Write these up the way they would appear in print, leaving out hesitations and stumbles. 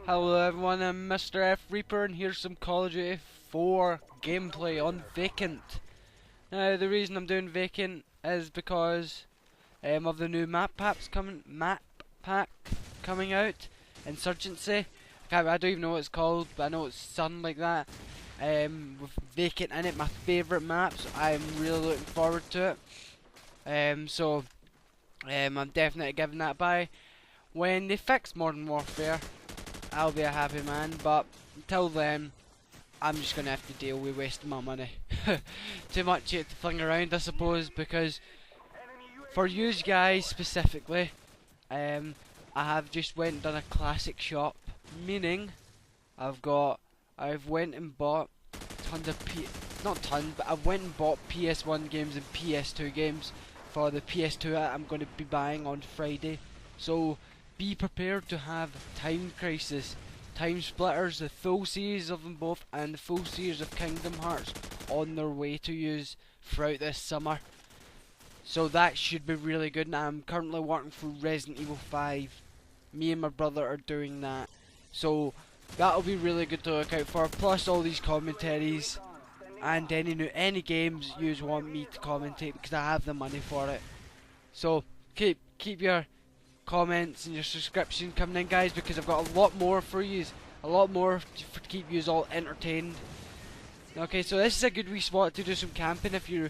Hello everyone, I'm Mr. F Reaper and here's some CoD4 gameplay on Vacant. Now the reason I'm doing Vacant is because of the new map pack coming out, Insurgency. I don't even know what it's called, but I know it's something like that. With Vacant in it, my favourite maps, I'm really looking forward to it. I'm definitely giving that a buy. When they fix Modern Warfare, I'll be a happy man, but until then, I'm just gonna have to deal with wasting my money. Too much yet to fling around, I suppose, because for you guys specifically, I have just went and done a classic shop, meaning I've went and bought tons of not tons, but I've went and bought PS1 games and PS2 games for the PS2 I'm going to be buying on Friday. So be prepared to have Time Crisis, Time Splitters, the full series of them both, and the full series of Kingdom Hearts on their way to use throughout this summer. So that should be really good, and I'm currently working through Resident Evil 5. Me and my brother are doing that. So that'll be really good to look out for, plus all these commentaries and any games you want me to commentate, because I have the money for it. So keep your comments and your subscription coming in, guys, because I've got a lot more for you, a lot more to keep you all entertained. Okay, so this is a good wee spot to do some camping if you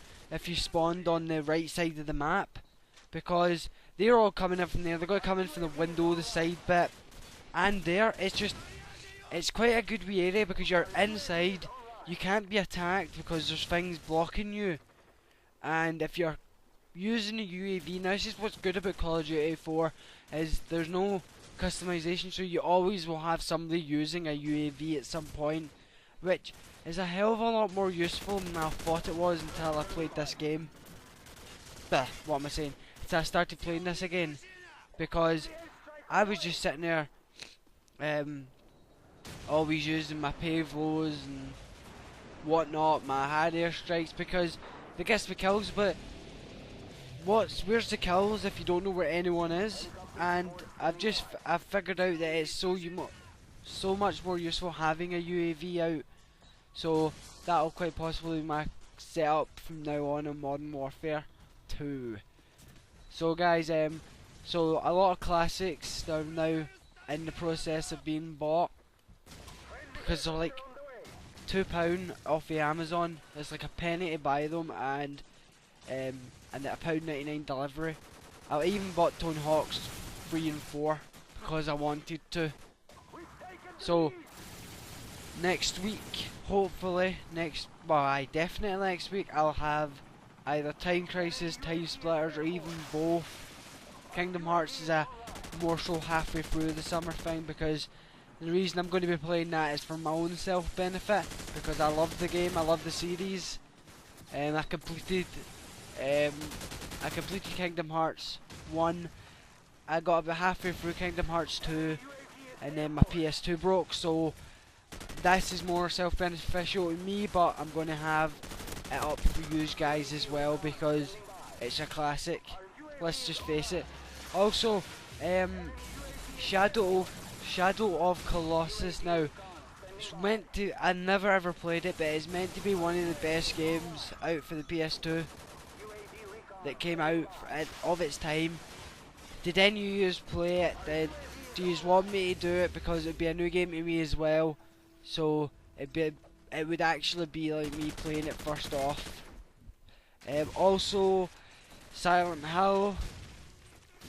spawned on the right side of the map, because they're all coming in from there. They're going to come in from the window, the side bit, and there. It's quite a good wee area because you're inside. You can't be attacked because there's things blocking you, and if you're using a UAV, now this is what's good about Call of Duty 4, is there's no customization, so you always will have somebody using a UAV at some point, which is a hell of a lot more useful than I thought it was until I played this game. What am I saying? Until I started playing this again, because I was just sitting there, always using my pavlos and whatnot, my hard airstrikes, because they gets the kills, but where's the kills if you don't know where anyone is? And I've figured out that it's so much more useful having a UAV out. So that'll quite possibly be my setup from now on in Modern Warfare 2. So guys, so a lot of classics are now in the process of being bought because they're like £2 off the Amazon. It's like a penny to buy them, and a £1.99 delivery. I even bought Tony Hawk's 3 and 4 because I wanted to. So next week, hopefully definitely next week, I'll have either Time Crisis, Time Splitters, or even both. Kingdom Hearts is a more so halfway through the summer thing, because the reason I'm going to be playing that is for my own self benefit, because I love the game, I love the series, and I completed Kingdom Hearts 1. I got about halfway through Kingdom Hearts 2, and then my PS2 broke, so this is more self-beneficial to me, but I'm going to have it up for you guys as well because it's a classic. Let's just face it. Also, Shadow of Colossus. Now, it's meant to. I never ever played it, but it's meant to be one of the best games out for the PS2 that came out of its time. Did any of you play it? Do you want me to do it because it'd be a new game to me as well? So it would actually be like me playing it first off. Also, Silent Hill,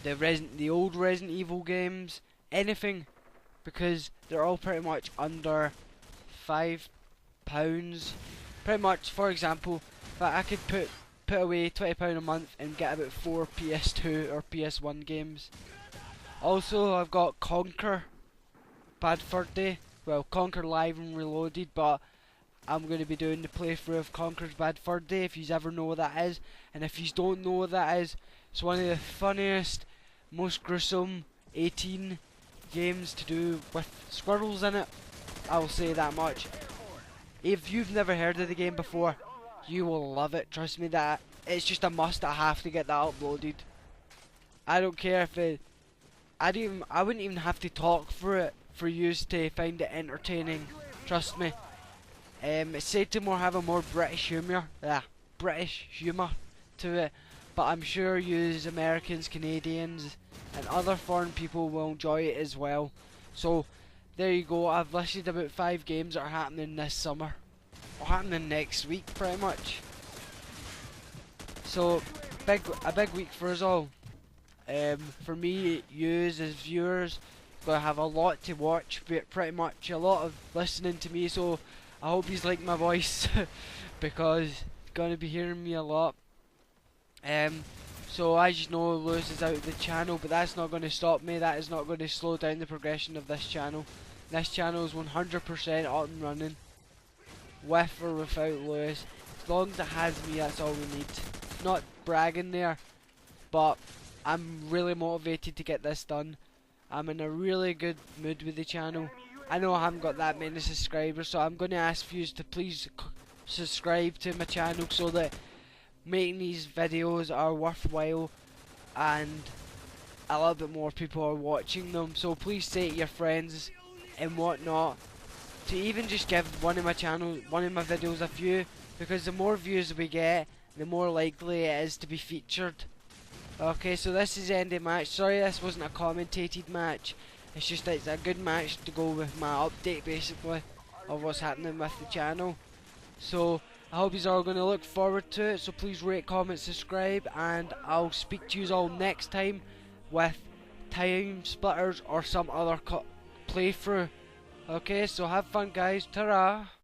the old Resident Evil games, anything, because they're all pretty much under £5. Pretty much, for example, but I could put away £20 a month and get about 4 PS2 or PS1 games. Also, I've got Conquer Bad Fur Day. Well, Conquer Live and Reloaded, but I'm going to be doing the playthrough of Conquer's Bad Fur Day, if you ever know what that is. And if you don't know what that is, it's one of the funniest, most gruesome 18 games to do with squirrels in it. I'll say that much. If you've never heard of the game before, you will love it. Trust me, that it's just a must. I have to get that uploaded. I don't care if I wouldn't even have to talk for it for you to find it entertaining. Trust me. It's said to have a more British humour to it, but I'm sure yous Americans, Canadians, and other foreign people will enjoy it as well. So there you go. I've listed about 5 games that are happening this summer, or happening next week, pretty much. So a big week for us all. For me, yous as viewers, gonna have a lot to watch, but pretty much a lot of listening to me. So I hope you like my voice because you're gonna be hearing me a lot. So as you know, Lewis is out of the channel, but that's not going to stop me. That is not going to slow down the progression of this channel. This channel is 100% up and running, with or without Lewis. As long as it has me, that's all we need. Not bragging there, but I'm really motivated to get this done. I'm in a really good mood with the channel. I know I haven't got that many subscribers, so I'm going to ask you to please subscribe to my channel so that making these videos are worthwhile and a little bit more people are watching them. So please say to your friends and whatnot to even just give one of my videos a view, because the more views we get, the more likely it is to be featured. Okay, so this is the end of the match. Sorry this wasn't a commentated match, it's just that it's a good match to go with my update basically of what's happening with the channel. So I hope you're all going to look forward to it, so please rate, comment, subscribe, and I'll speak to you all next time with Time Splitters or some other playthrough. Okay, so have fun guys, ta-ra!